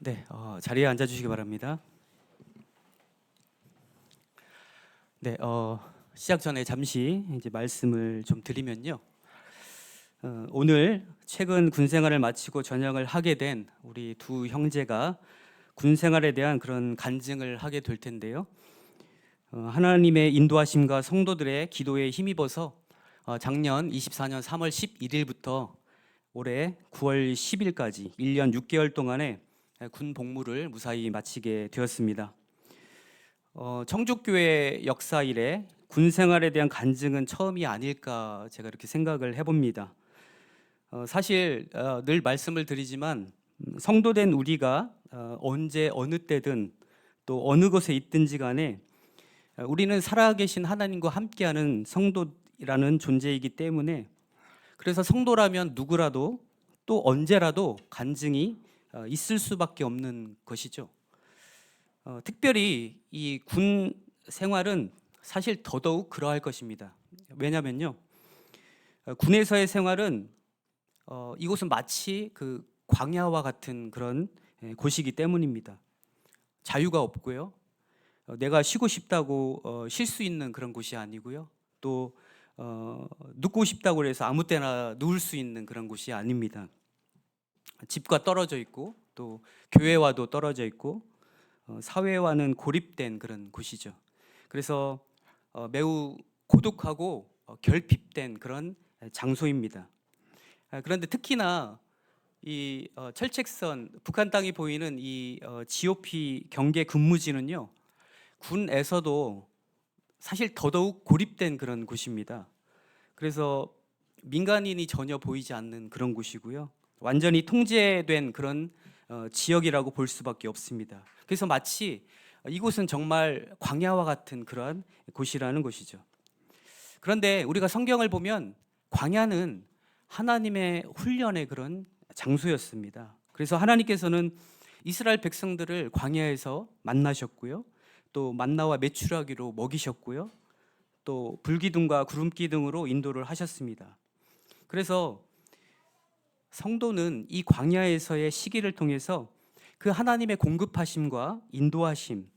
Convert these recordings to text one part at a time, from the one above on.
네, 자리에 앉아주시기 바랍니다. 네, 시작 전에 잠시 이제 말씀을 좀 드리면요. 오늘 최근 군 생활을 마치고 전역을 하게 된 우리 두 형제가 군 생활에 대한 그런 간증을 하게 될 텐데요. 하나님의 인도하심과 성도들의 기도에 힘입어서 작년 24년 3월 11일부터 올해 9월 10일까지 1년 6개월 동안의 군 복무를 무사히 마치게 되었습니다. 청주교회 역사 이래 군 생활에 대한 간증은 처음이 아닐까 제가 이렇게 생각을 해봅니다. 사실 늘 말씀을 드리지만 성도된 우리가 언제 어느 때든 또 어느 곳에 있든지 간에 우리는 살아계신 하나님과 함께하는 성도라는 존재이기 때문에 그래서 성도라면 누구라도 또 언제라도 간증이 있을 수밖에 없는 것이죠. 특별히 이 군 생활은 사실 더더욱 그러할 것입니다. 왜냐면요, 군에서의 생활은 이곳은 마치 그 광야와 같은 그런 곳이기 때문입니다. 자유가 없고요, 내가 쉬고 싶다고 쉴 수 있는 그런 곳이 아니고요, 또 눕고 싶다고 해서 아무 때나 누울 수 있는 그런 곳이 아닙니다. 집과 떨어져 있고 또 교회와도 떨어져 있고 사회와는 고립된 그런 곳이죠. 그래서 매우 고독하고 결핍된 그런 장소입니다. 그런데 특히나 이 철책선 북한 땅이 보이는 이 GOP 경계 근무지는요, 군에서도 사실 더더욱 고립된 그런 곳입니다. 그래서 민간인이 전혀 보이지 않는 그런 곳이고요, 완전히 통제된 그런 지역이라고 볼 수밖에 없습니다. 그래서 마치 이곳은 정말 광야와 같은 그러한 곳이라는 것이죠. 그런데 우리가 성경을 보면 광야는 하나님의 훈련의 그런 장소였습니다. 그래서 하나님께서는 이스라엘 백성들을 광야에서 만나셨고요, 또 만나와 메추라기로 먹이셨고요, 또 불기둥과 구름기둥으로 인도를 하셨습니다. 그래서 성도는 이 광야에서의 시기를 통해서 그 하나님의 공급하심과 인도하심,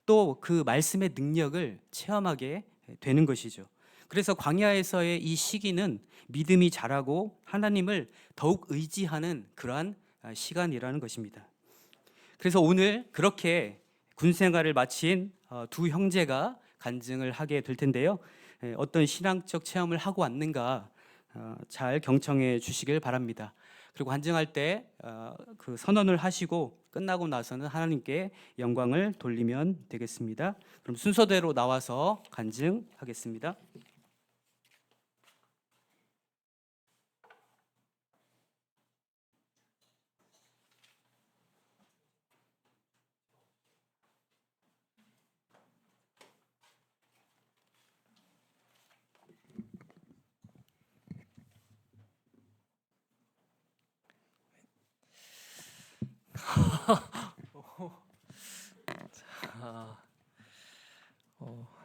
또 그 말씀의 능력을 체험하게 되는 것이죠. 그래서 광야에서의 이 시기는 믿음이 자라고 하나님을 더욱 의지하는 그러한 시간이라는 것입니다. 그래서 오늘 그렇게 군 생활을 마친 두 형제가 간증을 하게 될 텐데요. 어떤 신앙적 체험을 하고 왔는가 잘 경청해 주시길 바랍니다. 그리고 간증할 때 그 선언을 하시고 끝나고 나서는 하나님께 영광을 돌리면 되겠습니다. 그럼 순서대로 나와서 간증하겠습니다.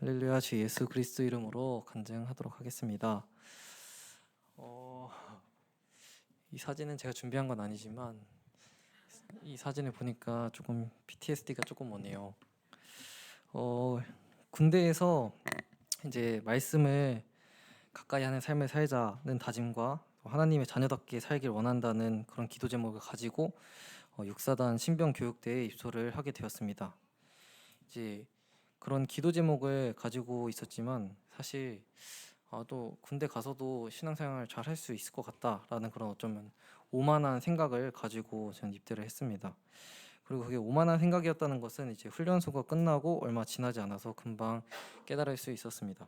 할렐루야, 주 예수 그리스도 이름으로 간증하도록 하겠습니다. 이 사진은 제가 준비한 건 아니지만 이 사진을 보니까 조금 PTSD가 조금 오네요. 군대에서 이제 말씀을 가까이 하는 삶을 살자는 다짐과 하나님의 자녀답게 살길 원한다는 그런 기도 제목을 가지고 육사단 신병 교육대에 입소를 하게 되었습니다. 이제 그런 기도 제목을 가지고 있었지만 사실 또 군대 가서도 신앙생활 잘 할 수 있을 것 같다라는 그런 어쩌면 오만한 생각을 가지고 저는 입대를 했습니다. 그리고 그게 오만한 생각이었다는 것은 이제 훈련소가 끝나고 얼마 지나지 않아서 금방 깨달을 수 있었습니다.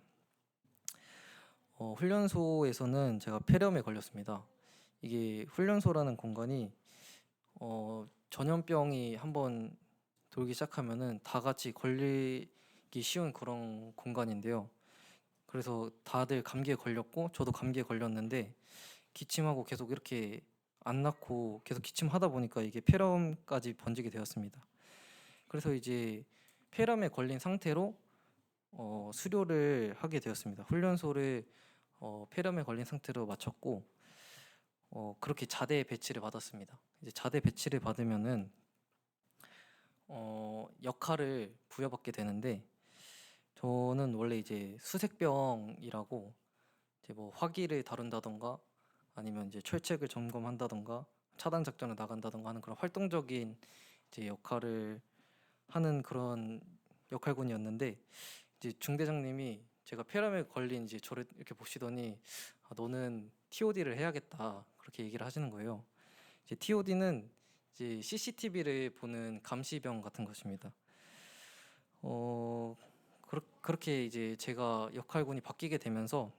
훈련소에서는 제가 폐렴에 걸렸습니다. 이게 훈련소라는 공간이 전염병이 한번 돌기 시작하면은 다 같이 걸리기 쉬운 그런 공간인데요. 그래서 다들 감기에 걸렸고 저도 감기에 걸렸는데 기침하고 계속 이렇게 안 낫고 계속 기침하다 보니까 이게 폐렴까지 번지게 되었습니다. 그래서 이제 폐렴에 걸린 상태로 수료를 하게 되었습니다. 훈련소를 폐렴에 걸린 상태로 마쳤고 그렇게 자대 배치를 받았습니다. 이제 자대 배치를 받으면은 역할을 부여받게 되는데, 저는 원래 이제 수색병이라고 이제 뭐 화기를 다룬다던가 아니면 이제 철책을 점검한다던가 차단 작전을 나간다던가 하는 그런 활동적인 이제 역할을 하는 그런 역할군이었는데, 이제 중대장님이 제가 폐렴에 걸린 이제 저를 이렇게 보시더니 너는 TOD를 해야겠다 그렇게 얘기를 하시는 거예요. 이제 TOD는 이제 CCTV를 보는 감시병 같은 것입니다. 그렇게 이제 제가 역할군이 바뀌게 되면서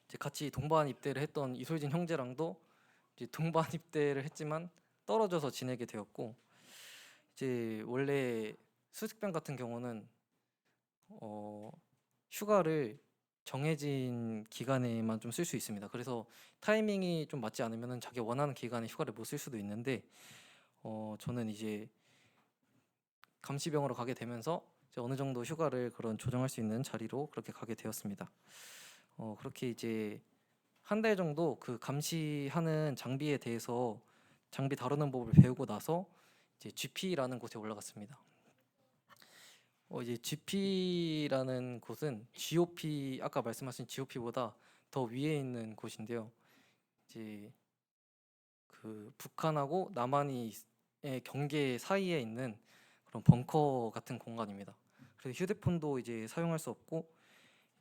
이제 같이 동반 입대를 했던 이솔진 형제랑도 이제 동반 입대를 했지만 떨어져서 지내게 되었고, 이제 원래 수색병 같은 경우는 휴가를 정해진 기간에만 좀 쓸 수 있습니다. 그래서 타이밍이 좀 맞지 않으면 자기 원하는 기간에 휴가를 못 쓸 수도 있는데, 저는 이제 감시병으로 가게 되면서 이제 어느 정도 휴가를 그런 조정할 수 있는 자리로 그렇게 가게 되었습니다. 그렇게 이제 한 달 정도 그 감시하는 장비에 대해서 장비 다루는 법을 배우고 나서 이제 GP라는 곳에 올라갔습니다. 이제 GP라는 곳은 GOP, 아까 말씀하신 GOP보다 더 위에 있는 곳인데요. 이제 그 북한하고 남한의 경계 사이에 있는 그런 벙커 같은 공간입니다. 그래서 휴대폰도 이제 사용할 수 없고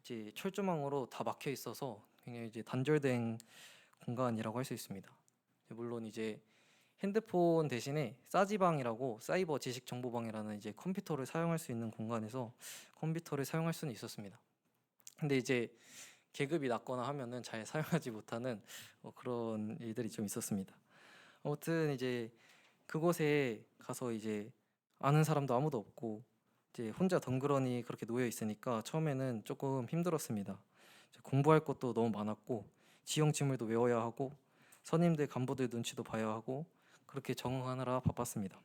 이제 철조망으로 다 막혀 있어서 굉장히 이제 단절된 공간이라고 할 수 있습니다. 물론 이제 핸드폰 대신에 싸지방이라고 사이버 지식정보방이라는 이제 컴퓨터를 사용할 수 있는 공간에서 컴퓨터를 사용할 수는 있었습니다. 근데 이제 계급이 낮거나 하면은 잘 사용하지 못하는 그런 일들이 좀 있었습니다. 아무튼 이제 그곳에 가서 이제 아는 사람도 아무도 없고 이제 혼자 덩그러니 그렇게 놓여 있으니까 처음에는 조금 힘들었습니다. 공부할 것도 너무 많았고 지형 지물도 외워야 하고 선임들 간부들 눈치도 봐야 하고 그렇게 적응하느라 바빴습니다.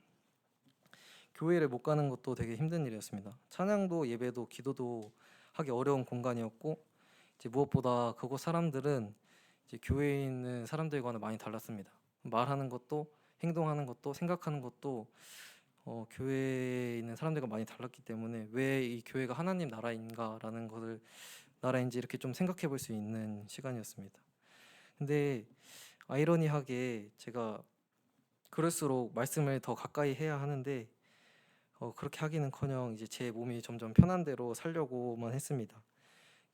교회를 못 가는 것도 되게 힘든 일이었습니다. 찬양도 예배도 기도도 하기 어려운 공간이었고 이제 무엇보다 그곳 사람들은 이제 교회에 있는 사람들과는 많이 달랐습니다. 말하는 것도 행동하는 것도 생각하는 것도 교회에 있는 사람들과 많이 달랐기 때문에 왜 이 교회가 하나님 나라인가라는 것을 나라인지 이렇게 좀 생각해 볼 수 있는 시간이었습니다. 근데 아이러니하게 제가 그럴수록 말씀을 더 가까이 해야 하는데 그렇게 하기는커녕 이제 제 몸이 점점 편한 대로 살려고만 했습니다.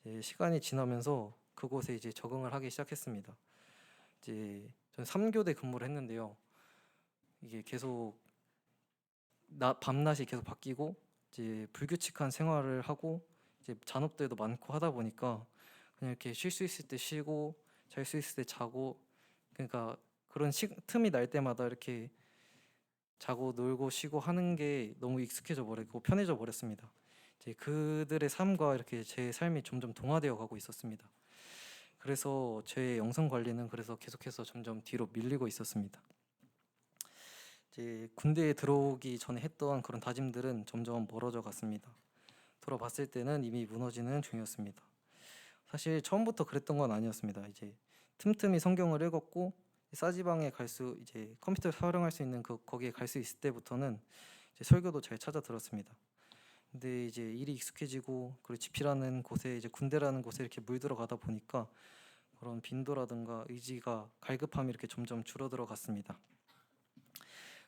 이제 시간이 지나면서 그곳에 이제 적응을 하기 시작했습니다. 이제 전 3교대 근무를 했는데요. 이게 계속 밤낮이 계속 바뀌고 이제 불규칙한 생활을 하고 이제 잔업들도 많고 하다 보니까 그냥 이렇게 쉴 수 있을 때 쉬고 잘 수 있을 때 자고, 그러니까 그런 틈이 날 때마다 이렇게 자고 놀고 쉬고 하는 게 너무 익숙해져 버리고 편해져 버렸습니다. 이제 그들의 삶과 이렇게 제 삶이 점점 동화되어 가고 있었습니다. 그래서 제 영성 관리는 그래서 계속해서 점점 뒤로 밀리고 있었습니다. 이제 군대에 들어오기 전에 했던 그런 다짐들은 점점 멀어져 갔습니다. 돌아봤을 때는 이미 무너지는 중이었습니다. 사실 처음부터 그랬던 건 아니었습니다. 이제 틈틈이 성경을 읽었고 싸지방에 이제 컴퓨터를 활용할 수 있는 거기에 갈 수 있을 때부터는 이제 설교도 잘 찾아 들었습니다. 근데 이제 일이 익숙해지고 그리고 집이라는 곳에 이제 군대라는 곳에 이렇게 물들어 가다 보니까 그런 빈도라든가 의지가 갈급함이 이렇게 점점 줄어들어 갔습니다.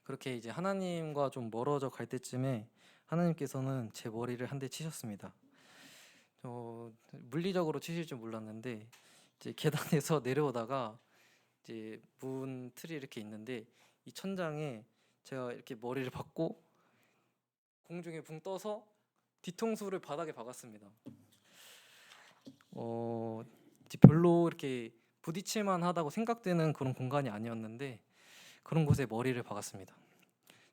그렇게 이제 하나님과 좀 멀어져 갈 때쯤에 하나님께서는 제 머리를 한 대 치셨습니다. 물리적으로 치실 줄 몰랐는데 이제 계단에서 내려오다가 이제 문 틀이 이렇게 있는데 이 천장에 제가 이렇게 머리를 박고 공중에 붕 떠서 뒤통수를 바닥에 박았습니다. 이제 별로 이렇게 부딪힐만 하다고 생각되는 그런 공간이 아니었는데 그런 곳에 머리를 박았습니다.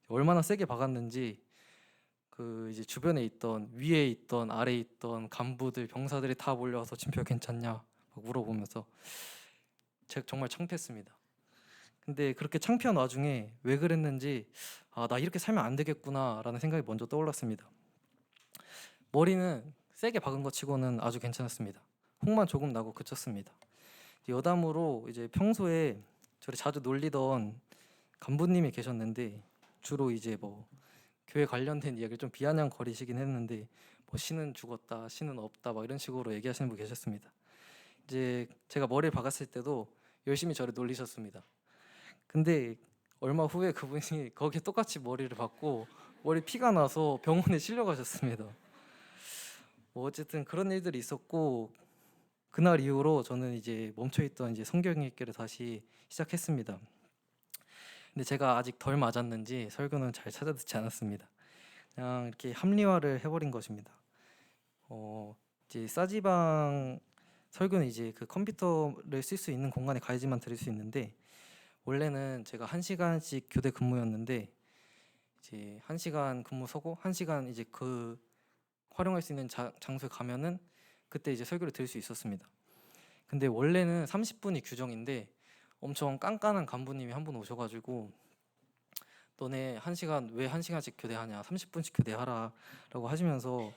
얼마나 세게 박았는지 그 이제 주변에 있던 위에 있던 아래에 있던 간부들 병사들이 다 몰려와서 진표 괜찮냐 막 물어보면서 제가 정말 창피했습니다. 근데 그렇게 창피한 와중에 왜 그랬는지 나 이렇게 살면 안 되겠구나라는 생각이 먼저 떠올랐습니다. 머리는 세게 박은 것 치고는 아주 괜찮았습니다. 혹만 조금 나고 그쳤습니다. 여담으로 이제 평소에 저를 자주 놀리던 간부님이 계셨는데 주로 이제 뭐 교회 관련된 이야기를 좀 비아냥거리시긴 했는데 뭐 신은 죽었다, 신은 없다 막 이런 식으로 얘기하시는 분 계셨습니다. 이제 제가 머리를 박았을 때도 열심히 저를 놀리셨습니다. 근데 얼마 후에 그분이 거기에 똑같이 머리를 박고 머리 피가 나서 병원에 실려가셨습니다. 뭐 어쨌든 그런 일들이 있었고 그날 이후로 저는 이제 멈춰있던 이제 성경 읽기를 다시 시작했습니다. 근데 제가 아직 덜 맞았는지 설교는 잘 찾아듣지 않았습니다. 그냥 이렇게 합리화를 해버린 것입니다. 이제 싸지방 설교는 이제 그 컴퓨터를 쓸 수 있는 공간에 가야지만 들을 수 있는데 원래는 제가 1시간씩 교대 근무였는데 이제 1시간 근무 서고 1시간 이제 그 활용할 수 있는 장소에 가면은 그때 이제 설교를 들을 수 있었습니다. 근데 원래는 30분이 규정인데 엄청 깐깐한 간부님이 한 분 오셔가지고 너네 1시간 왜 1시간씩 교대하냐 30분씩 교대하라라고 하시면서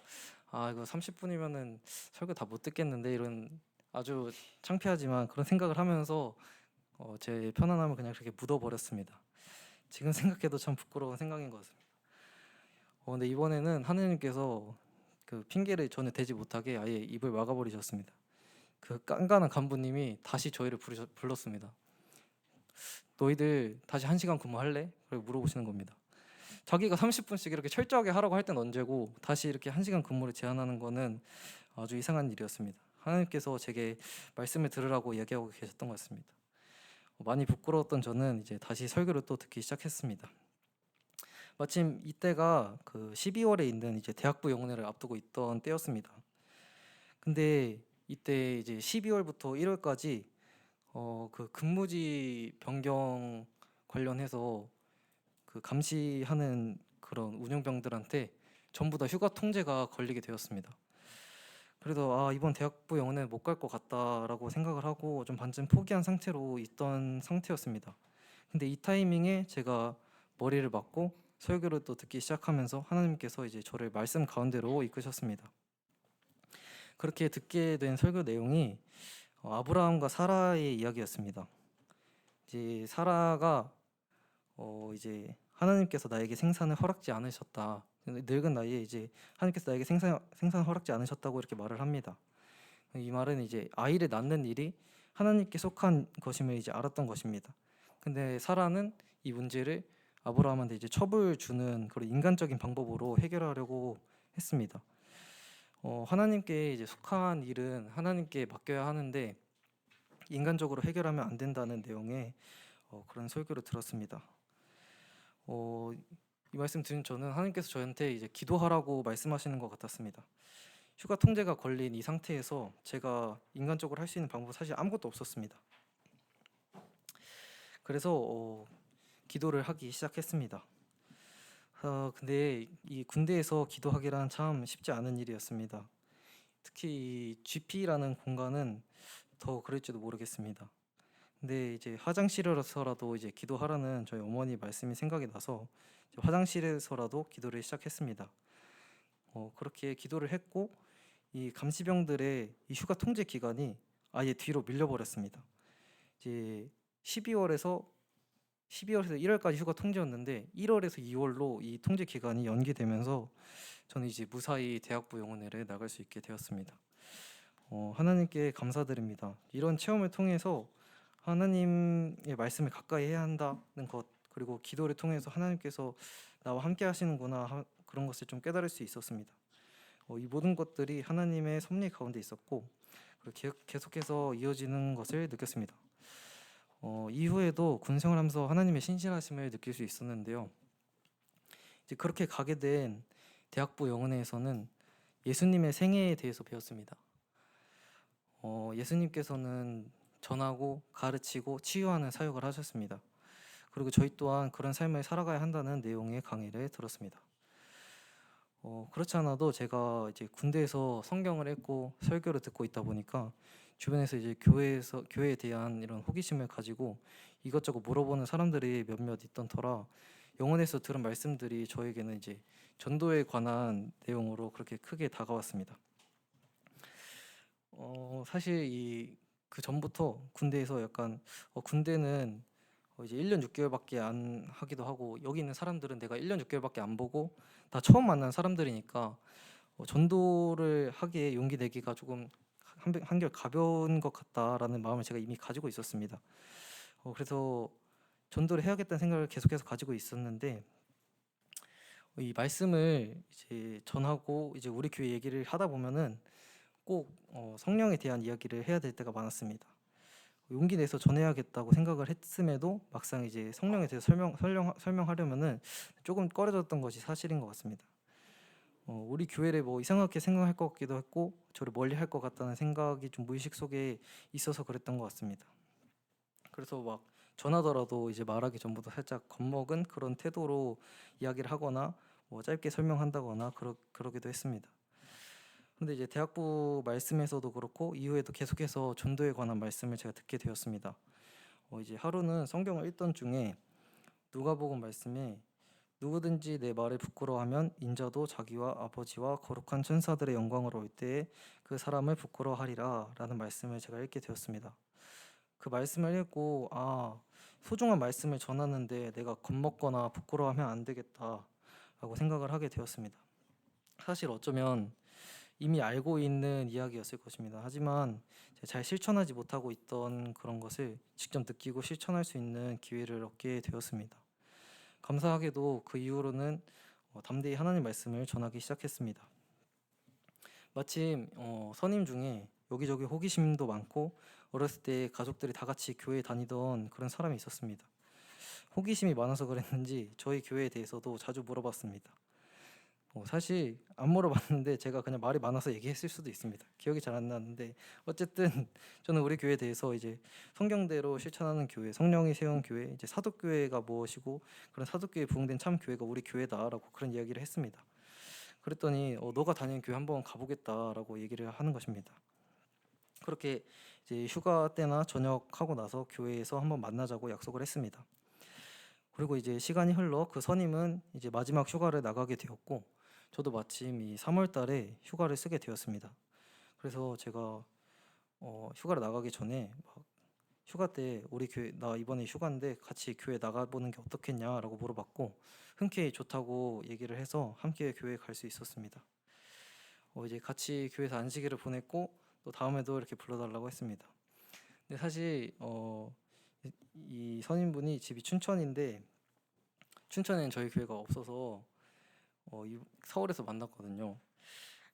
아 이거 30분이면은 설교 다 못 듣겠는데 이런 아주 창피하지만 그런 생각을 하면서 제 편안함을 그냥 그렇게 묻어버렸습니다. 지금 생각해도 참 부끄러운 생각인 것 같습니다. 근데 이번에는 하느님께서 그 핑계를 전혀 대지 못하게 아예 입을 막아버리셨습니다. 그 깐깐한 간부님이 다시 저희를 불렀습니다. 너희들 다시 1시간 근무할래? 그렇게 물어보시는 겁니다. 자기가 30분씩 이렇게 철저하게 하라고 할 땐 언제고 다시 이렇게 1시간 근무를 제안하는 거는 아주 이상한 일이었습니다. 하나님께서 제게 말씀을 들으라고 이야기하고 계셨던 것 같습니다. 많이 부끄러웠던 저는 이제 다시 설교를 또 듣기 시작했습니다. 마침 이때가 그 12월에 있는 이제 대학부 영문회를 앞두고 있던 때였습니다. 근데 이때 이제 12월부터 1월까지 그 근무지 변경 관련해서 그 감시하는 그런 운영병들한테 전부 다 휴가 통제가 걸리게 되었습니다. 그래서 아 이번 대학부 영어는 못 갈 것 같다라고 생각을 하고 좀 반쯤 포기한 상태로 있던 상태였습니다. 근데 이 타이밍에 제가 머리를 맞고 설교를 또 듣기 시작하면서 하나님께서 이제 저를 말씀 가운데로 이끄셨습니다. 그렇게 듣게 된 설교 내용이 아브라함과 사라의 이야기였습니다. 이제 사라가 이제 하나님께서 나에게 생산을 허락지 않으셨다. 늙은 나이에 이제 하나님께서 나에게 생산 허락지 않으셨다고 이렇게 말을 합니다. 이 말은 이제 아이를 낳는 일이 하나님께 속한 것임을 이제 알았던 것입니다. 근데 사라는 이 문제를 아브라함한테 이제 첩을 주는 그런 인간적인 방법으로 해결하려고 했습니다. 하나님께 이제 속한 일은 하나님께 맡겨야 하는데 인간적으로 해결하면 안 된다는 내용의 그런 설교를 들었습니다. 이 말씀 들은 저는 하나님께서 저한테 이제 기도하라고 말씀하시는 것 같았습니다. 휴가 통제가 걸린 이 상태에서 제가 인간적으로 할 수 있는 방법 사실 아무것도 없었습니다. 그래서 기도를 하기 시작했습니다. 근데 이 군대에서 기도하기란 참 쉽지 않은 일이었습니다. 특히 이 GP라는 공간은 더 그럴지도 모르겠습니다. 근데 이제 화장실에서라도 이제 기도하라는 저희 어머니 말씀이 생각이 나서 화장실에서라도 기도를 시작했습니다. 그렇게 기도를 했고 이 감시병들의 이 휴가 통제 기간이 아예 뒤로 밀려버렸습니다. 이제 12월에서 1월까지 휴가 통제였는데 1월에서 2월로 이 통제 기간이 연기되면서 저는 이제 무사히 대학부 영어회를 나갈 수 있게 되었습니다. 하나님께 감사드립니다. 이런 체험을 통해서 하나님의 말씀을 가까이 해야 한다는 것 그리고 기도를 통해서 하나님께서 나와 함께 하시는구나 그런 것을 좀 깨달을 수 있었습니다. 이 모든 것들이 하나님의 섭리 가운데 있었고 그리고 계속해서 이어지는 것을 느꼈습니다. 이후에도 군 생활하면서 하나님의 신실하심을 느낄 수 있었는데요. 이제 그렇게 가게 된 대학부 영은회에서는 예수님의 생애에 대해서 배웠습니다. 예수님께서는 전하고 가르치고 치유하는 사역을 하셨습니다. 그리고 저희 또한 그런 삶을 살아가야 한다는 내용의 강의를 들었습니다. 그렇지 않아도 제가 이제 군대에서 성경을 읽고 설교를 듣고 있다 보니까 주변에서 이제 교회에 대한 이런 호기심을 가지고 이것저것 물어보는 사람들이 몇몇 있던 터라 영혼에서 들은 말씀들이 저에게는 이제 전도에 관한 내용으로 그렇게 크게 다가왔습니다. 사실 그 전부터 군대에서 약간 군대는 이제 1년 6개월밖에 안 하기도 하고, 여기 있는 사람들은 내가 1년 6개월밖에 안 보고 다 처음 만난 사람들이니까 전도를 하기에 용기 내기가 조금 한결 가벼운 것 같다라는 마음을 제가 이미 가지고 있었습니다. 그래서 전도를 해야겠다는 생각을 계속해서 가지고 있었는데, 이 말씀을 이제 전하고 이제 우리 교회 얘기를 하다 보면은 꼭 성령에 대한 이야기를 해야 될 때가 많았습니다. 용기 내서 전해야겠다고 생각을 했음에도 막상 이제 성령에 대해서 설명하려면은 조금 꺼려졌던 것이 사실인 것 같습니다. 우리 교회를 뭐 이상하게 생각할 것 같기도 했고, 저를 멀리 할 것 같다는 생각이 좀 무의식 속에 있어서 그랬던 것 같습니다. 그래서 막 전하더라도 이제 말하기 전부터 살짝 겁먹은 그런 태도로 이야기를 하거나 뭐 짧게 설명한다거나 그러기도 했습니다. 근데 이제 대학부 말씀에서도 그렇고 이후에도 계속해서 전도에 관한 말씀을 제가 듣게 되었습니다. 이제 하루는 성경을 읽던 중에 누가복음 말씀에 누구든지 내 말을 부끄러워하면 인자도 자기와 아버지와 거룩한 천사들의 영광으로 올 때에 그 사람을 부끄러워하리라 라는 말씀을 제가 읽게 되었습니다. 그 말씀을 읽고 소중한 말씀을 전하는데 내가 겁먹거나 부끄러워하면 안 되겠다라고 생각을 하게 되었습니다. 사실 어쩌면 이미 알고 있는 이야기였을 것입니다. 하지만 제가 잘 실천하지 못하고 있던 그런 것을 직접 느끼고 실천할 수 있는 기회를 얻게 되었습니다. 감사하게도 그 이후로는 담대히 하나님 말씀을 전하기 시작했습니다. 마침 선임 중에 여기저기 호기심도 많고 어렸을 때 가족들이 다 같이 교회 다니던 그런 사람이 있었습니다. 호기심이 많아서 그랬는지 저희 교회에 대해서도 자주 물어봤습니다. 사실 안 물어봤는데 제가 그냥 말이 많아서 얘기했을 수도 있습니다. 기억이 잘 안 나는데 어쨌든 저는 우리 교회에 대해서 이제 성경대로 실천하는 교회, 성령이 세운 교회, 이제 사도교회가 무엇이고 그런 사도교회에 부흥된 참 교회가 우리 교회다라고 그런 이야기를 했습니다. 그랬더니 너가 다니는 교회 한번 가보겠다라고 얘기를 하는 것입니다. 그렇게 이제 휴가 때나 저녁하고 나서 교회에서 한번 만나자고 약속을 했습니다. 그리고 이제 시간이 흘러 그 선임은 이제 마지막 휴가를 나가게 되었고, 저도 마침 이 3월 달에 휴가를 쓰게 되었습니다. 그래서 제가 휴가를 나가기 전에 막 휴가 때 우리 교회 나 이번에 휴가인데 같이 교회 나가보는 게 어떻겠냐라고 물어봤고, 흔쾌히 좋다고 얘기를 해서 함께 교회에 갈 수 있었습니다. 이제 같이 교회에서 안식일을 보냈고 또 다음에도 이렇게 불러달라고 했습니다. 근데 사실 이 선임분이 집이 춘천인데 춘천에는 저희 교회가 없어서 서울에서 만났거든요.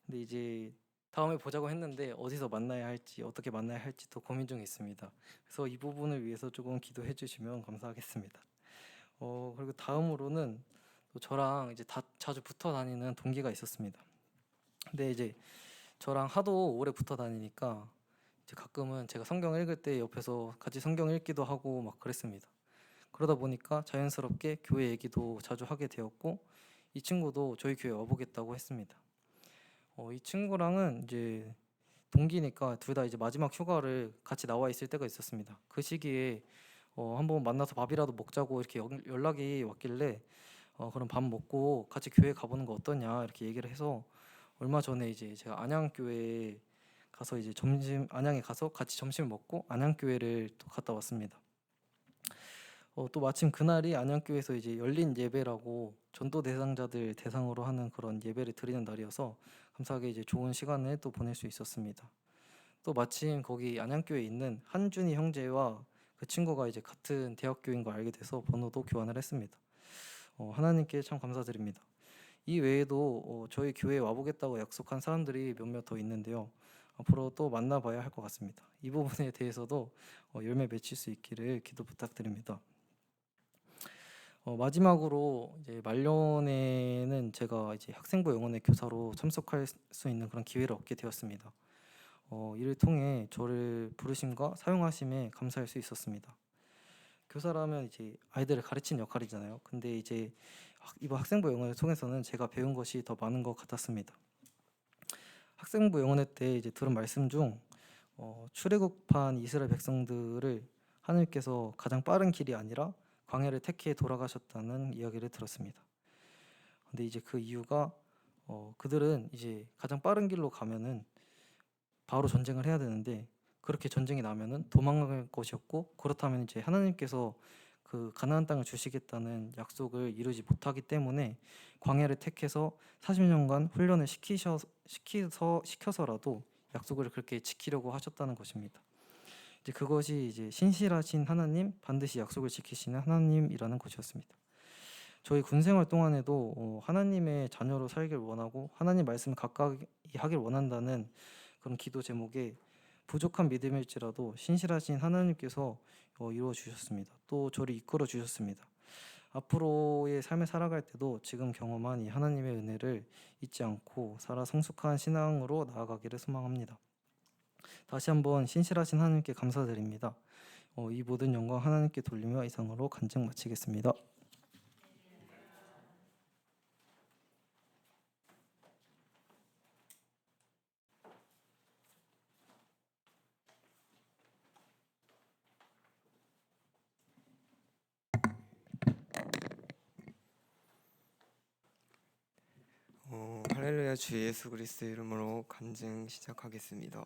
근데 이제 다음에 보자고 했는데 어디서 만나야 할지 어떻게 만나야 할지 또 고민 중에 있습니다. 그래서 이 부분을 위해서 조금 기도해 주시면 감사하겠습니다. 그리고 다음으로는 또 저랑 이제 자주 붙어 다니는 동기가 있었습니다. 근데 이제 저랑 하도 오래 붙어 다니니까 이제 가끔은 제가 성경 읽을 때 옆에서 같이 성경 읽기도 하고 막 그랬습니다. 그러다 보니까 자연스럽게 교회 얘기도 자주 하게 되었고, 이 친구도 저희 교회 와보겠다고 했습니다. 이 친구랑은 이제 동기니까 둘 다 이제 마지막 휴가를 같이 나와 있을 때가 있었습니다. 그 시기에 한번 만나서 밥이라도 먹자고 이렇게 연락이 왔길래 그럼 밥 먹고 같이 교회 가보는 거 어떠냐 이렇게 얘기를 해서, 얼마 전에 이제 제가 안양교회에 가서 이제 안양에 가서 같이 점심을 먹고 안양교회를 또 갔다 왔습니다. 또 마침 그날이 안양교회에서 이제 열린 예배라고 전도 대상자들 대상으로 하는 그런 예배를 드리는 날이어서 감사하게 이제 좋은 시간을 또 보낼 수 있었습니다. 또 마침 거기 안양교회에 있는 한준이 형제와 그 친구가 이제 같은 대학교인 걸 알게 돼서 번호도 교환을 했습니다. 하나님께 참 감사드립니다. 이 외에도 저희 교회에 와보겠다고 약속한 사람들이 몇몇 더 있는데요. 앞으로 또 만나봐야 할 것 같습니다. 이 부분에 대해서도 열매 맺힐 수 있기를 기도 부탁드립니다. 마지막으로 이제 말년에는 제가 이제 학생부 영혼의 교사로 참석할 수 있는 그런 기회를 얻게 되었습니다. 이를 통해 저를 부르심과 사용하심에 감사할 수 있었습니다. 교사라면 이제 아이들을 가르치는 역할이잖아요. 근데 이제 이번 학생부 영혼을 통해서는 제가 배운 것이 더 많은 것 같았습니다. 학생부 영혼회 때 이제 들은 말씀 중 출애굽한 이스라엘 백성들을 하나님께서 가장 빠른 길이 아니라 광야를 택해 돌아가셨다는 이야기를 들었습니다. 근데 이제 그 이유가 그들은 이제 가장 빠른 길로 가면은 바로 전쟁을 해야 되는데, 그렇게 전쟁이 나면은 도망갈 것이었고, 그렇다면 이제 하나님께서 그 가나안 땅을 주시겠다는 약속을 이루지 못하기 때문에 광야를 택해서 40년간 훈련을 시켜서라도 약속을 그렇게 지키려고 하셨다는 것입니다. 이제 그것이 이제 신실하신 하나님, 반드시 약속을 지키시는 하나님이라는 것이었습니다. 저희 군 생활 동안에도 하나님의 자녀로 살길 원하고 하나님 말씀을 가까이 하길 원한다는 그런 기도 제목에 부족한 믿음일지라도 신실하신 하나님께서 이루어 주셨습니다. 또 저를 이끌어 주셨습니다. 앞으로의 삶을 살아갈 때도 지금 경험한 이 하나님의 은혜를 잊지 않고 살아 성숙한 신앙으로 나아가기를 소망합니다. 다시 한번 신실하신 하나님께 감사드립니다. 이 모든 영광 하나님께 돌리며 이상으로 간증 마치겠습니다. 할렐루야. 주 예수 그리스도 이름으로 간증 시작하겠습니다.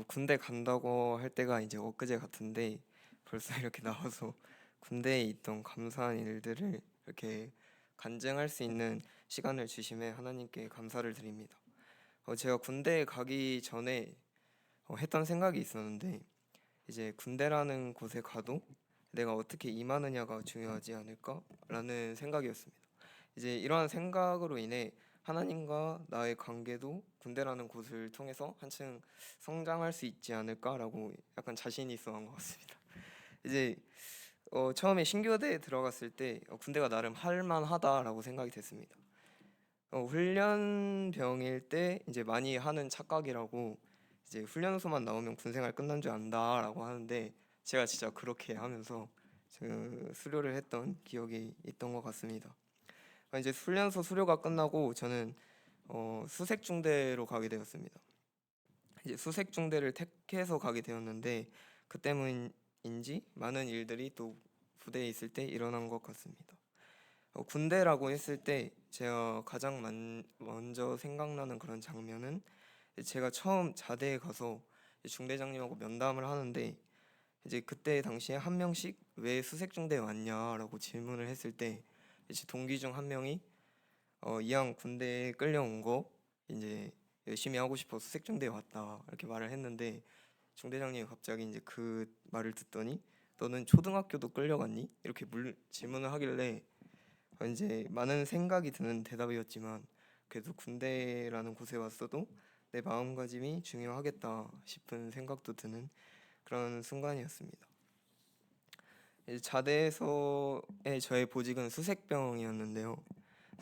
군대 간다고 할 때가 이제 엊그제 같은데 벌써 이렇게 나와서 군대에 있던 감사한 일들을 이렇게 간증할 수 있는 시간을 주심에 하나님께 감사를 드립니다. 제가 군대에 가기 전에 했던 생각이 있었는데, 이제 군대라는 곳에 가도 내가 어떻게 임하느냐가 중요하지 않을까라는 생각이었습니다. 이제 이러한 생각으로 인해 하나님과 나의 관계도 군대라는 곳을 통해서 한층 성장할 수 있지 않을까라고 약간 자신이 있어한 것 같습니다. 이제 처음에 신교대에 들어갔을 때 군대가 나름 할만하다라고 생각이 됐습니다. 훈련병일 때 이제 많이 하는 착각이라고, 이제 훈련소만 나오면 군생활 끝난 줄 안다라고 하는데, 제가 진짜 그렇게 하면서 수료를 했던 기억이 있던 것 같습니다. 이제 훈련소 수료가 끝나고 저는 수색중대로 가게 되었습니다. 이제 수색중대를 택해서 가게 되었는데, 그 때문인지 많은 일들이 또 부대에 있을 때 일어난 것 같습니다. 군대라고 했을 때 제가 가장 먼저 생각나는 그런 장면은, 제가 처음 자대에 가서 중대장님하고 면담을 하는데, 이제 그때 당시에 한 명씩 왜 수색중대에 왔냐라고 질문을 했을 때, 이제 동기 중 한 명이 이왕 군대에 끌려온 거 이제 열심히 하고 싶어 수색중대에 왔다 이렇게 말을 했는데, 중대장님이 갑자기 이제 그 말을 듣더니 너는 초등학교도 끌려갔니? 이렇게 질문을 하길래 이제 많은 생각이 드는 대답이었지만, 그래도 군대라는 곳에 왔어도 내 마음가짐이 중요하겠다 싶은 생각도 드는 그런 순간이었습니다. 이제 자대에서의 저의 보직은 수색병이었는데요.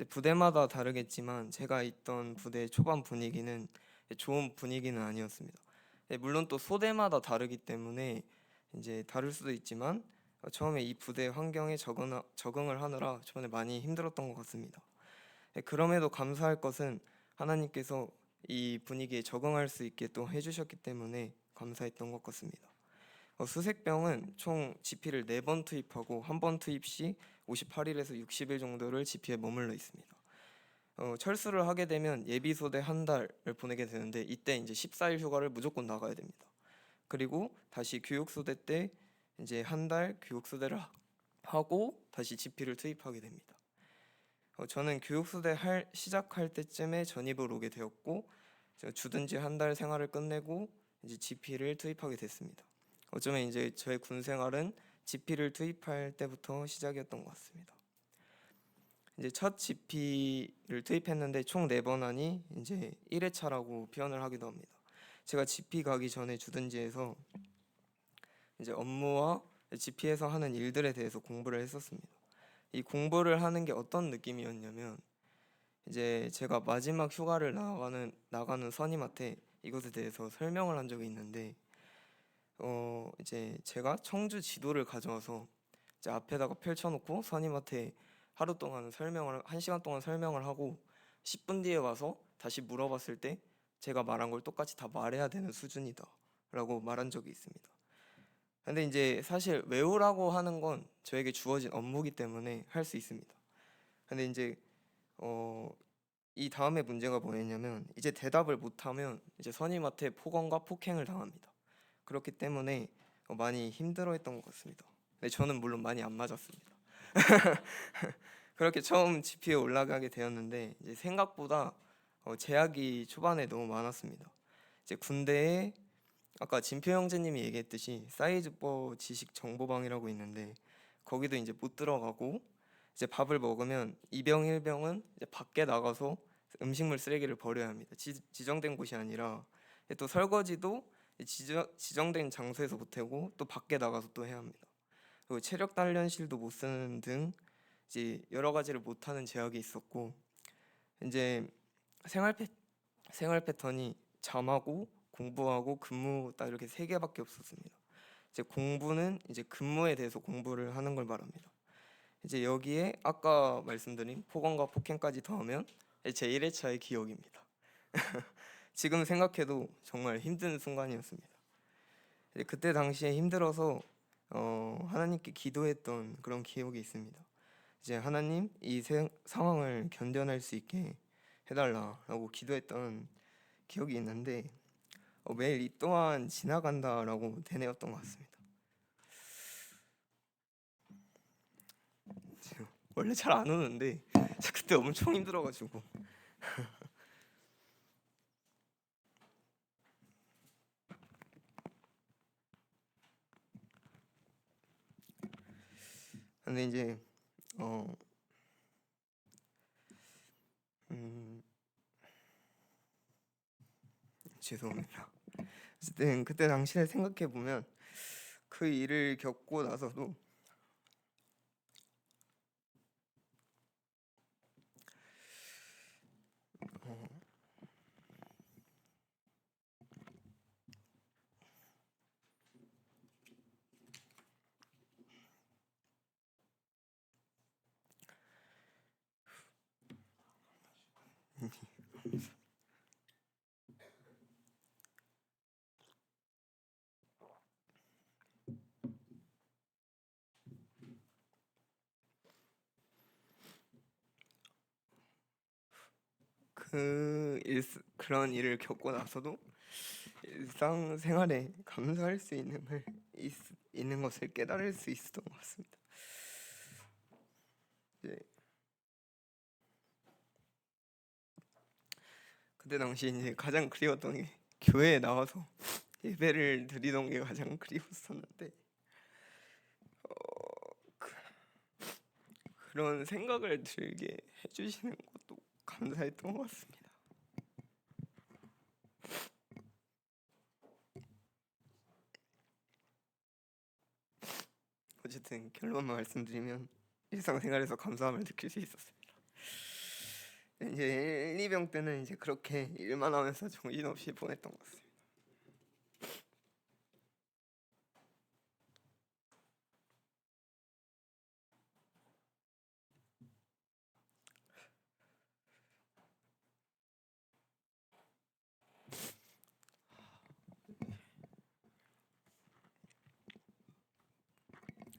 부대마다 다르겠지만 제가 있던 부대 초반 분위기는 좋은 분위기는 아니었습니다. 물론 또 소대마다 다르기 때문에 이제 다를 수도 있지만, 처음에 이 부대 환경에 적응을 하느라 초반에 많이 힘들었던 것 같습니다. 그럼에도 감사할 것은 하나님께서 이 분위기에 적응할 수 있게 또 해주셨기 때문에 감사했던 것 같습니다. 수색병은 총 GP를 4번 투입하고 한 번 투입 시 58일에서 60일 정도를 GP에 머물러 있습니다. 철수를 하게 되면 예비소대 한 달을 보내게 되는데, 이때 이제 14일 휴가를 무조건 나가야 됩니다. 그리고 다시 교육소대 때 이제 한 달 교육소대를 하고 다시 GP를 투입하게 됩니다. 저는 교육소대 시작할 때쯤에 전입을 오게 되었고, 주둔지 한 달 생활을 끝내고 이제 GP를 투입하게 됐습니다. 어쩌면 이제 저의 군 생활은 GP를 투입할 때부터 시작이었던 것 같습니다. 이제 첫 GP를 투입했는데 총 4번 하니 이제 1회차라고 표현을 하기도 합니다. 제가 GP 가기 전에 주둔지에서 이제 업무와 GP에서 하는 일들에 대해서 공부를 했었습니다. 이 공부를 하는 게 어떤 느낌이었냐면, 이제 제가 마지막 휴가를 나가는 선임한테 이것에 대해서 설명을 한 적이 있는데, 이제 제가 청주 지도를 가져와서 이제 앞에다가 펼쳐놓고 선임한테 하루 동안 1시간 동안 설명을 하고 10분 뒤에 와서 다시 물어봤을 때 제가 말한 걸 똑같이 다 말해야 되는 수준이다 라고 말한 적이 있습니다. 근데 이제 사실 외우라고 하는 건 저에게 주어진 업무이기 때문에 할 수 있습니다. 근데 이제 이 다음에 문제가 뭐였냐면, 이제 대답을 못하면 이제 선임한테 폭언과 폭행을 당합니다. 그렇기 때문에 많이 힘들어했던 것 같습니다. 네, 저는 물론 많이 안 맞았습니다. 그렇게 처음 GP에 올라가게 되었는데 이제 생각보다 제약이 초반에 너무 많았습니다. 이제 군대에 아까 진표 형제님이 얘기했듯이 사이즈버 지식 정보방이라고 있는데 거기도 이제 못 들어가고 이제 밥을 먹으면 2병 1병은 이제 밖에 나가서 음식물 쓰레기를 버려야 합니다. 지정된 곳이 아니라 또 설거지도 지정된 장소에서 못 하고 또 밖에 나가서 또 해야 합니다. 그리고 체력 단련실도 못 쓰는 등 이제 여러 가지를 못 하는 제약이 있었고 이제 생활 패턴이 잠하고 공부하고 근무 딱 이렇게 세 개밖에 없었습니다. 이제 공부는 이제 근무에 대해서 공부를 하는 걸 말합니다. 이제 여기에 아까 말씀드린 폭언과 폭행까지 더하면 제 1회차의 기억입니다. 지금 생각해도 정말 힘든 순간이었습니다. 이제 그때 당시에 힘들어서 하나님께 기도했던 그런 기억이 있습니다. 이제 하나님 이 상황을 견뎌낼 수 있게 해달라라고 기도했던 기억이 있는데 매일 이 또한 지나간다라고 되뇌었던 것 같습니다. 원래 잘 안 오는데 그때 엄청 힘들어가지고 근데 이제 죄송합니다. 어쨌든 그때 당시를 생각해 보면 그 일을 겪고 나서도 그런 일을 겪고 나서도 일상생활에 감사할 수 있는 것을 깨달을 수 있었던 것 같습니다. 이제 그때 당시 이제 가장 그리웠던 게 교회에 나와서 예배를 드리던 게 가장 그리웠었는데 그런 생각을 들게 해주시는 것도 감사했던 것 같습니다. 어쨌든 결론만 말씀드리면 일상생활에서 감사함을 느낄 수 있었습니다. 이제 1, 2병 때는 이제 그렇게 일만 하면서 정신없이 보냈던 것 같습니다.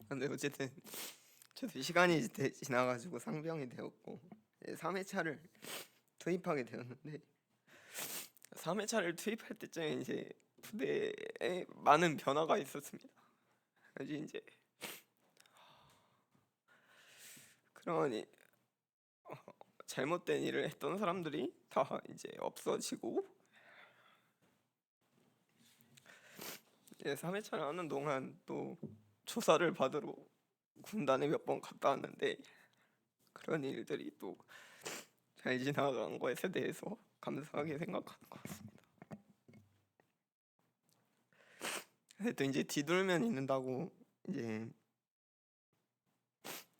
근데 어쨌든 저도 시간이 지나가지고 상병이 되었고 3회차를 투입하게 되었는데 3회차를 투입할 때쯤에 이제 부대에 많은 변화가 있었습니다. 이제 그러니 잘못된 일을 했던 사람들이 다 이제 없어지고 이제 3회차를 하는 동안 또 조사를 받으러 군단에 몇 번 갔다 왔는데 그런 일들이 또 잘 지나간 것에 대해서 감사하게 생각하는 것 같습니다. 근데 또 이제 뒤돌면 있는다고 이제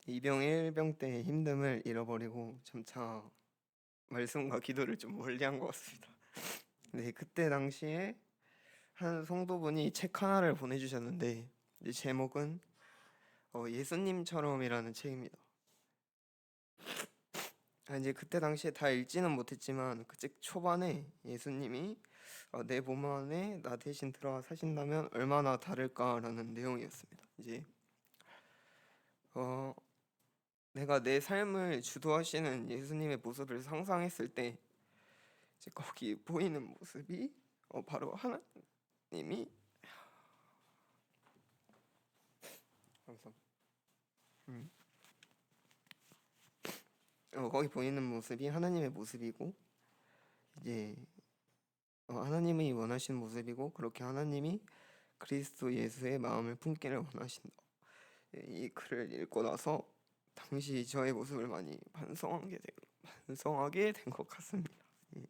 2병 1병 때 힘듦을 잃어버리고 점차 말씀과 기도를 좀 멀리한 것 같습니다. 네, 그때 당시에 한 성도분이 책 하나를 보내주셨는데 이제 제목은 예수님처럼이라는 책입니다. 이제 그때 당시에 다 읽지는 못했지만 그 책 초반에 예수님이 내 몸 안에 나 대신 들어와 사신다면 얼마나 다를까라는 내용이었습니다. 이제 내가 내 삶을 주도하시는 예수님의 모습을 상상했을 때 이제 거기 보이는 모습이 바로 하나님이 감사합니다. 거기 보이는 모습이 하나님의 모습이고 이제 하나님이 원하시는 모습이고 그렇게 하나님이 그리스도 예수의 마음을 품기를 원하신다. 이 글을 읽고 나서 당시 저의 모습을 많이 반성하게 된 것 같습니다. 예.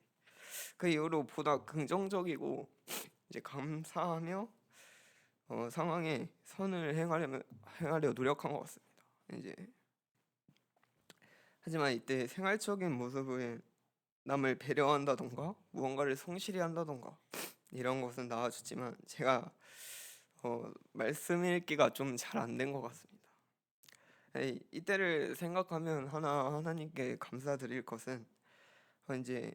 그 이후로 보다 긍정적이고 이제 감사하며 상황에 선을 행하려 노력한 것 같습니다. 이제 하지만 이때 생활적인 모습을 남을 배려한다던가 무언가를 성실히 한다던가 이런 것은 나아졌지만 제가 말씀 읽기가 좀 잘 안 된 것 같습니다. 이때를 생각하면 하나님께 감사드릴 것은 이제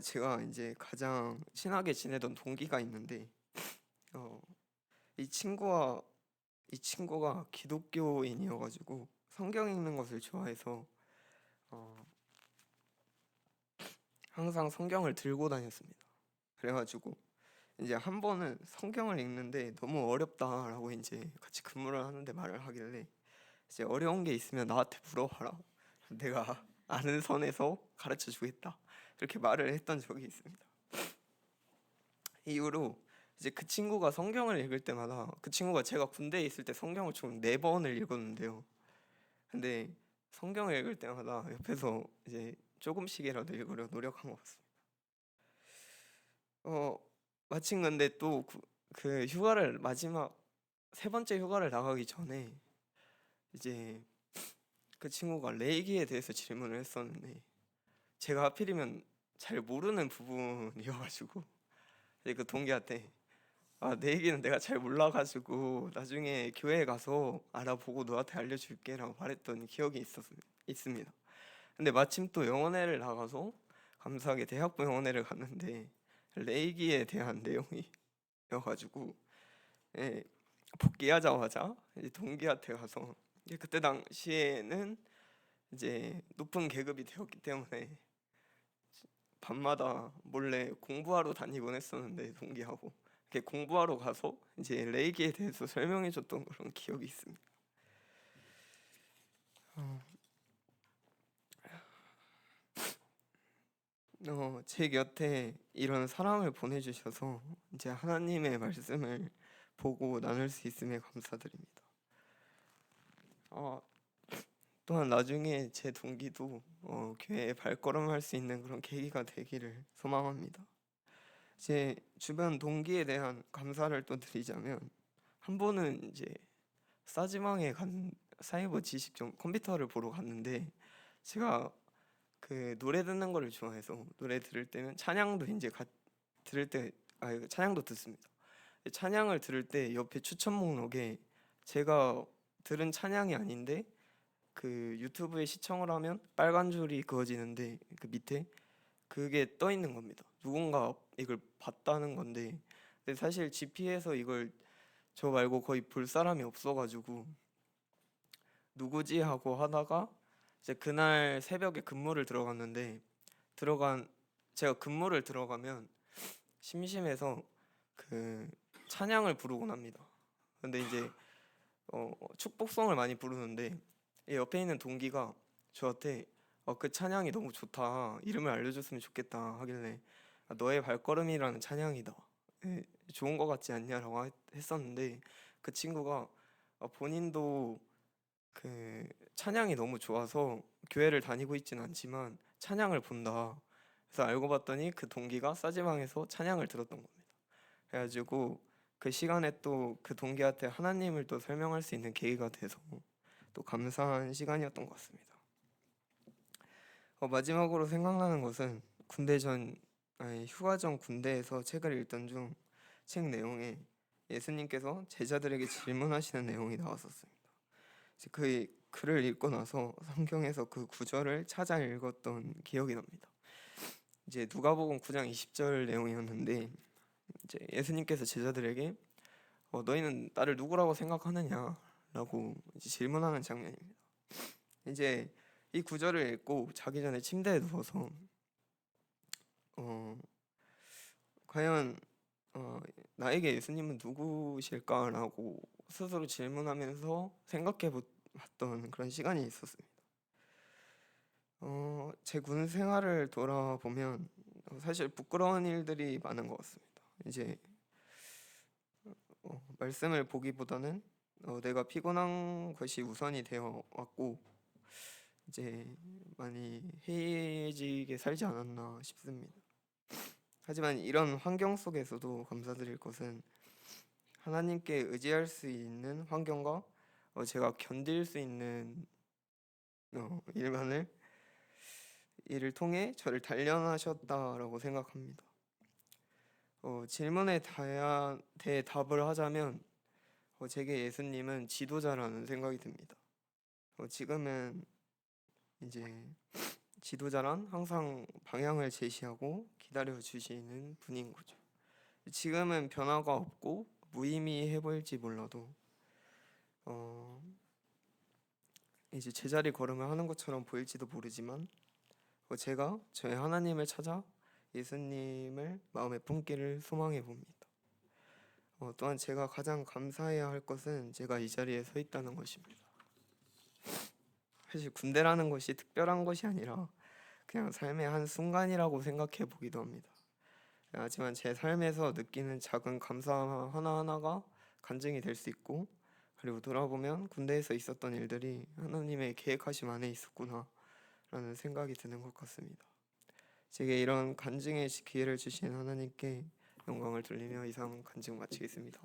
제가 이제 가장 친하게 지내던 동기가 있는데 이 친구가 기독교인이어가지고 성경 읽는 것을 좋아해서 항상 성경을 들고 다녔습니다. 그래가지고 이제 한 번은 성경을 읽는데 너무 어렵다라고 이제 같이 근무를 하는데 말을 하길래 이제 어려운 게 있으면 나한테 물어봐라. 내가 아는 선에서 가르쳐 주겠다. 이렇게 말을 했던 적이 있습니다. 이후로 이제 그 친구가 성경을 읽을 때마다 그 친구가 제가 군대에 있을 때 성경을 총 4번을 읽었는데요. 근데 성경을 읽을 때마다 옆에서 이제 조금씩이라도 읽으려 노력한 것 같습니다. 마침 근데 또 그 휴가를 마지막 3번째 휴가를 나가기 전에 이제 그 친구가 레이기에 대해서 질문을 했었는데 제가 하필이면 잘 모르는 부분이어가지고 이제 그 동기한테 내 얘기는 내가 잘 몰라가지고 나중에 교회에 가서 알아보고 너한테 알려줄게라고 말했던 기억이 있습니다. 근데 마침 또 영어회를 나가서 감사하게 대학부 영어회를 갔는데 레이기에 대한 내용이어가지고 복귀하자마자 이제 동기한테 가서 그때 당시에는 이제 높은 계급이 되었기 때문에 밤마다 몰래 공부하러 다니곤 했었는데 동기하고 이렇게 공부하러 가서 이제 레이기에 대해서 설명해줬던 그런 기억이 있습니다. 제 곁에 이런 사랑을 보내주셔서 이제 하나님의 말씀을 보고 나눌 수 있음에 감사드립니다. 또한 나중에 제 동기도 교회에 발걸음할 수 있는 그런 계기가 되기를 소망합니다. 제 주변 동기에 대한 감사를 또 드리자면 한 번은 이제 싸지방에 간 사이버 지식점 컴퓨터를 보러 갔는데 제가 그 노래 듣는 거를 좋아해서 노래 들을 때는 찬양도 이제 들을 때 찬양도 듣습니다. 찬양을 들을 때 옆에 추천 목록에 제가 들은 찬양이 아닌데 그 유튜브에 시청을 하면 빨간 줄이 그어지는데 그 밑에 그게 떠 있는 겁니다. 누군가 이걸 봤다는 건데 근데 사실 GP에서 이걸 저 말고 거의 볼 사람이 없어가지고 누구지 하고 하다가 이제 그날 새벽에 근무를 들어갔는데 제가 근무를 들어가면 심심해서 그 찬양을 부르곤 합니다. 근데 이제 축복송을 많이 부르는데 옆에 있는 동기가 저한테 그 찬양이 너무 좋다. 이름을 알려줬으면 좋겠다 하길래 너의 발걸음이라는 찬양이다. 좋은 거 같지 않냐라고 했었는데 그 친구가 본인도 그 찬양이 너무 좋아서 교회를 다니고 있진 않지만 찬양을 본다. 그래서 알고 봤더니 그 동기가 싸지방에서 찬양을 들었던 겁니다. 그래가지고 그 시간에 또 그 동기한테 하나님을 또 설명할 수 있는 계기가 돼서 또 감사한 시간이었던 것 같습니다. 마지막으로 생각나는 것은 휴가 전 군대에서 책을 읽던 중 책 내용에 예수님께서 제자들에게 질문하시는 내용이 나왔었습니다. 그 글을 읽고 나서 성경에서 그 구절을 찾아 읽었던 기억이 납니다. 이제 누가복음 9장 20절 내용이었는데 이제 예수님께서 제자들에게 너희는 나를 누구라고 생각하느냐라고 이제 질문하는 장면입니다. 이제 이 구절을 읽고 자기 전에 침대에 누워서 과연 나에게 예수님은 누구실까라고 스스로 질문하면서 생각해 봤던 그런 시간이 있었습니다. 제 군 생활을 돌아보면 사실 부끄러운 일들이 많은 것 같습니다. 이제 말씀을 보기보다는 내가 피곤한 것이 우선이 되어 왔고 이제 많이 해이해지게 살지 않았나 싶습니다. 하지만 이런 환경 속에서도 감사드릴 것은 하나님께 의지할 수 있는 환경과 제가 견딜 수 있는 일을 통해 저를 단련하셨다라고 생각합니다. 질문에 대해 답을 하자면 제게 예수님은 지도자라는 생각이 듭니다. 지금은 이제 지도자란 항상 방향을 제시하고 기다려 주시는 분인 거죠. 지금은 변화가 없고 무의미해 보일지 몰라도 이제 제자리 걸음을 하는 것처럼 보일지도 모르지만 제가 저의 하나님을 찾아 예수님을 마음에 품기를 소망해 봅니다. 또한 제가 가장 감사해야 할 것은 제가 이 자리에 서 있다는 것입니다. 사실 군대라는 것이 특별한 것이 아니라 그냥 삶의 한 순간이라고 생각해 보기도 합니다. 하지만 제 삶에서 느끼는 작은 감사 하나하나가 간증이 될 수 있고 그리고 돌아보면 군대에서 있었던 일들이 하나님의 계획하심 안에 있었구나 라는 생각이 드는 것 같습니다. 제게 이런 간증의 기회를 주신 하나님께 영광을 돌리며 이상 간증 마치겠습니다.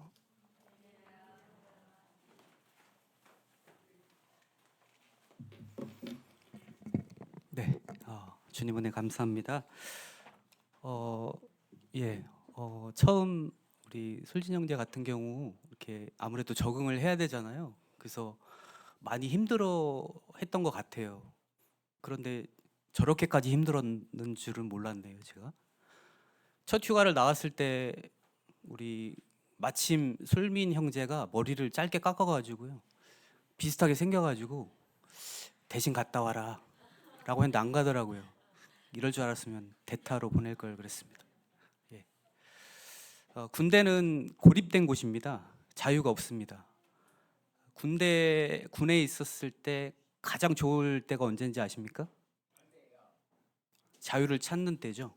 네, 주님 은혜 감사합니다. 처음 우리 솔진 형제 같은 경우 이렇게 아무래도 적응을 해야 되잖아요. 그래서 많이 힘들어 했던 것 같아요. 그런데 저렇게까지 힘들었는 줄은 몰랐네요, 제가. 첫 휴가를 나왔을 때 우리 마침 솔민 형제가 머리를 짧게 깎아가지고요. 비슷하게 생겨가지고 대신 갔다 와라 라고 했는데 안 가더라고요. 이럴 줄 알았으면 대타로 보낼 걸 그랬습니다. 예. 군대는 고립된 곳입니다. 자유가 없습니다. 군에 있었을 때 가장 좋을 때가 언제인지 아십니까? 자유를 찾는 때죠.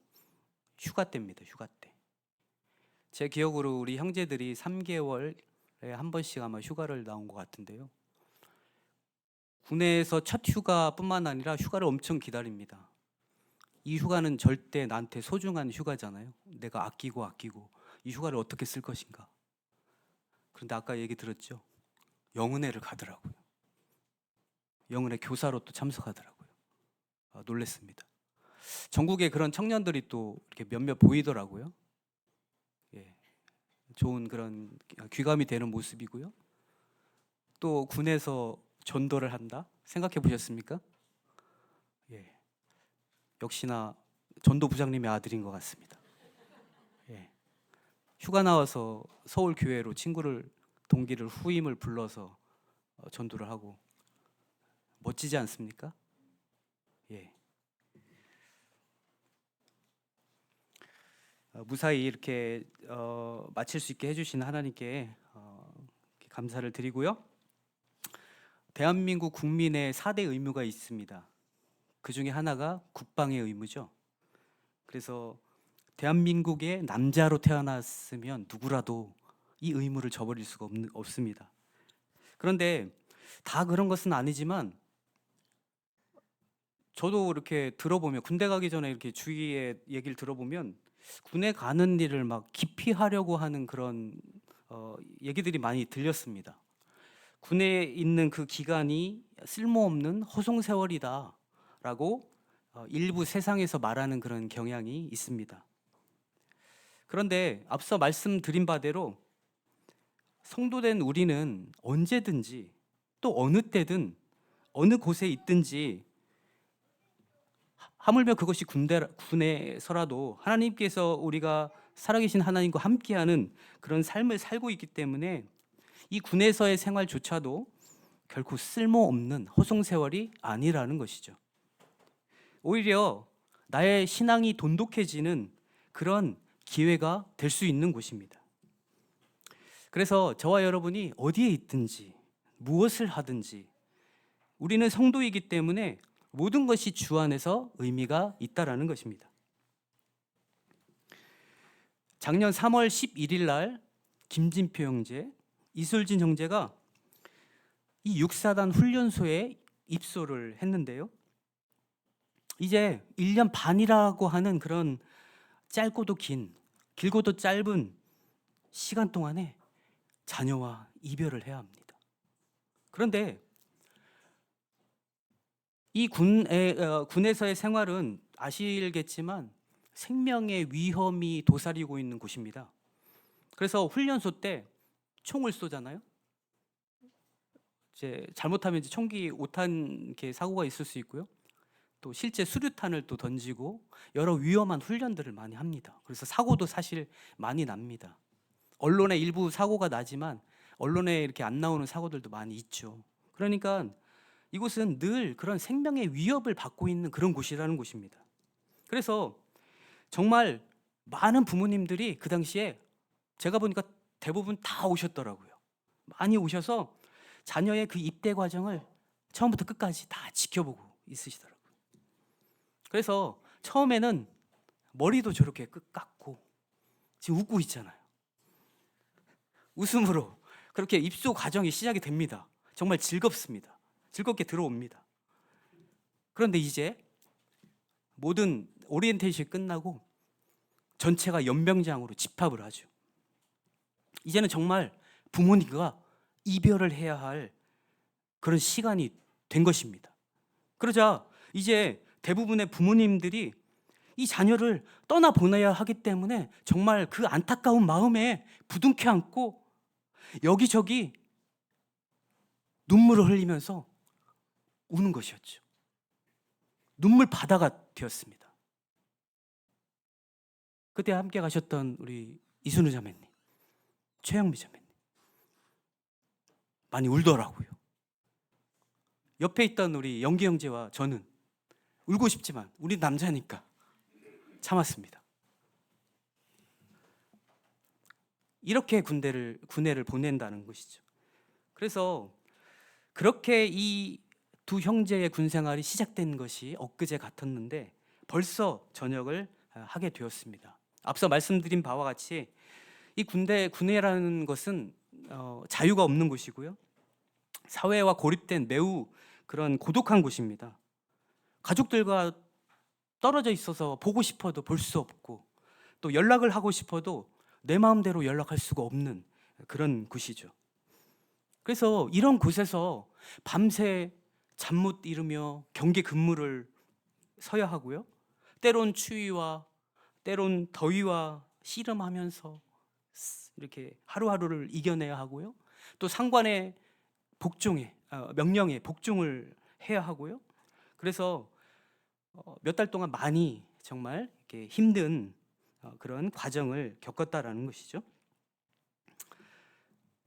휴가 때입니다. 휴가 때. 제 기억으로 우리 형제들이 3개월에 한 번씩 아마 휴가를 나온 것 같은데요. 군에서 첫 휴가뿐만 아니라 휴가를 엄청 기다립니다. 이 휴가는 절대 나한테 소중한 휴가잖아요. 내가 아끼고 이 휴가를 어떻게 쓸 것인가. 그런데 아까 얘기 들었죠. 영은회를 가더라고요. 영은회 교사로 또 참석하더라고요. 놀랬습니다. 전국에 그런 청년들이 또 이렇게 몇몇 보이더라고요. 예, 좋은 그런 귀감이 되는 모습이고요. 또 군에서 전도를 한다? 생각해 보셨습니까? 예, 역시나 전도 부장님의 아들인 것 같습니다. 예, 휴가 나와서 서울 교회로 동기를 후임을 불러서 전도를 하고 멋지지 않습니까? 예. 무사히 이렇게 마칠 수 있게 해주신 하나님께 감사를 드리고요. 대한민국 국민의 4대 의무가 있습니다. 그 중에 하나가 국방의 의무죠. 그래서 대한민국의 남자로 태어났으면 누구라도 이 의무를 저버릴 수가 없습니다. 그런데 다 그런 것은 아니지만 저도 이렇게 들어보면 군대 가기 전에 이렇게 주위에 얘기를 들어보면 군에 가는 일을 막 기피하려고 하는 그런 얘기들이 많이 들렸습니다. 군에 있는 그 기간이 쓸모없는 허송세월이다라고 일부 세상에서 말하는 그런 경향이 있습니다. 그런데 앞서 말씀드린 바대로 성도된 우리는 언제든지 또 어느 때든 어느 곳에 있든지 하물며 그것이 군에서라도 하나님께서 우리가 살아계신 하나님과 함께하는 그런 삶을 살고 있기 때문에 이 군에서의 생활조차도 결코 쓸모없는 허송세월이 아니라는 것이죠. 오히려 나의 신앙이 돈독해지는 그런 기회가 될 수 있는 곳입니다. 그래서 저와 여러분이 어디에 있든지 무엇을 하든지 우리는 성도이기 때문에 모든 것이 주 안에서 의미가 있다라는 것입니다. 작년 3월 11일 날 김진표 형제, 이술진 형제가 이 육사단 훈련소에 입소를 했는데요. 이제 1년 반이라고 하는 그런 짧고도 길고도 짧은 시간 동안에 자녀와 이별을 해야 합니다. 그런데 이 군에서의 생활은 아시겠지만 생명의 위험이 도사리고 있는 곳입니다. 그래서 훈련소 때 총을 쏘잖아요. 이제 잘못하면 이제 총기 오탄 이렇게 사고가 있을 수 있고요. 또 실제 수류탄을 또 던지고 여러 위험한 훈련들을 많이 합니다. 그래서 사고도 사실 많이 납니다. 언론에 일부 사고가 나지만 언론에 이렇게 안 나오는 사고들도 많이 있죠. 그러니까 이곳은 늘 그런 생명의 위협을 받고 있는 그런 곳이라는 곳입니다. 그래서 정말 많은 부모님들이 그 당시에 제가 보니까 대부분 다 오셨더라고요. 많이 오셔서 자녀의 그 입대 과정을 처음부터 끝까지 다 지켜보고 있으시더라고요. 그래서 처음에는 머리도 저렇게 끝 깎고 지금 웃고 있잖아요. 웃음으로 그렇게 입소 과정이 시작이 됩니다. 정말 즐겁습니다. 즐겁게 들어옵니다. 그런데 이제 모든 오리엔테이션이 끝나고 전체가 연병장으로 집합을 하죠. 이제는 정말 부모님과 이별을 해야 할 그런 시간이 된 것입니다. 그러자 이제 대부분의 부모님들이 이 자녀를 떠나보내야 하기 때문에 정말 그 안타까운 마음에 부둥켜 안고 여기저기 눈물을 흘리면서 우는 것이었죠. 눈물 바다가 되었습니다. 그때 함께 가셨던 우리 이순우 자매님, 최영미 자매님 많이 울더라고요. 옆에 있던 우리 영기 형제와 저는 울고 싶지만 우리 남자니까 참았습니다. 이렇게 군대를 보낸다는 것이죠. 그래서 그렇게 이 두 형제의 군 생활이 시작된 것이 엊그제 같았는데 벌써 전역을 하게 되었습니다. 앞서 말씀드린 바와 같이 이 군대라는 것은 자유가 없는 곳이고요. 사회와 고립된 매우 그런 고독한 곳입니다. 가족들과 떨어져 있어서 보고 싶어도 볼 수 없고 또 연락을 하고 싶어도 내 마음대로 연락할 수가 없는 그런 곳이죠. 그래서 이런 곳에서 밤새 잠 못 이루며 경계 근무를 서야 하고요. 때론 추위와 때론 더위와 씨름하면서 이렇게 하루하루를 이겨내야 하고요. 또 상관의 명령에 복종을 해야 하고요. 그래서 몇 달 동안 많이 정말 이렇게 힘든 그런 과정을 겪었다라는 것이죠.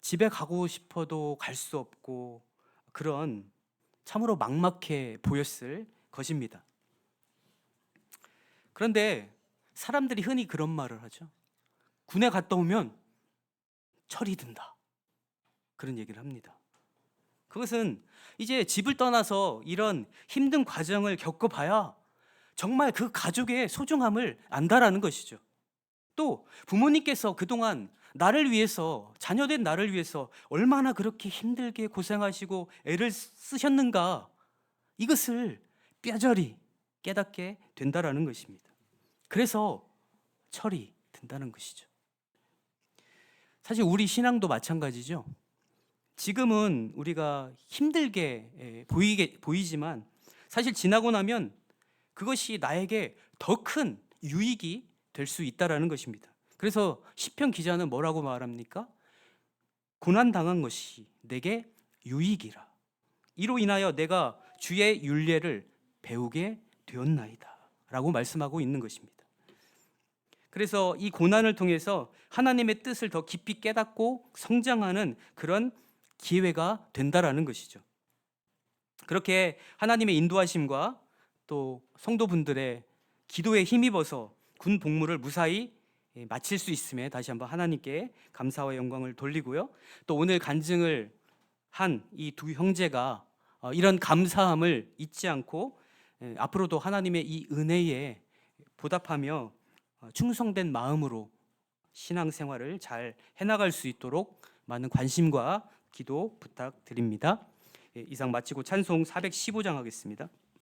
집에 가고 싶어도 갈 수 없고 그런 참으로 막막해 보였을 것입니다. 그런데 사람들이 흔히 그런 말을 하죠. 군에 갔다 오면 철이 든다. 그런 얘기를 합니다. 그것은 이제 집을 떠나서 이런 힘든 과정을 겪어봐야 정말 그 가족의 소중함을 안다라는 것이죠. 또 부모님께서 그동안 나를 위해서, 자녀된 나를 위해서 얼마나 그렇게 힘들게 고생하시고 애를 쓰셨는가, 이것을 뼈저리 깨닫게 된다라는 것입니다. 그래서 철이 든다는 것이죠. 사실 우리 신앙도 마찬가지죠. 지금은 우리가 힘들게 보이지만 사실 지나고 나면 그것이 나에게 더 큰 유익이 될 수 있다라는 것입니다. 그래서 시편 기자는 뭐라고 말합니까? 고난 당한 것이 내게 유익이라. 이로 인하여 내가 주의 율례를 배우게 되었나이다. 라고 말씀하고 있는 것입니다. 그래서 이 고난을 통해서 하나님의 뜻을 더 깊이 깨닫고 성장하는 그런 기회가 된다라는 것이죠. 그렇게 하나님의 인도하심과 또 성도분들의 기도에 힘입어서 군 복무를 무사히 마칠 수 있음에 다시 한번 하나님께 감사와 영광을 돌리고요. 또 오늘 간증을 한 이 두 형제가 이런 감사함을 잊지 않고 앞으로도 하나님의 이 은혜에 보답하며 충성된 마음으로 신앙생활을 잘 해나갈 수 있도록 많은 관심과 기도 부탁드립니다. 이상 마치고 찬송 415장 하겠습니다.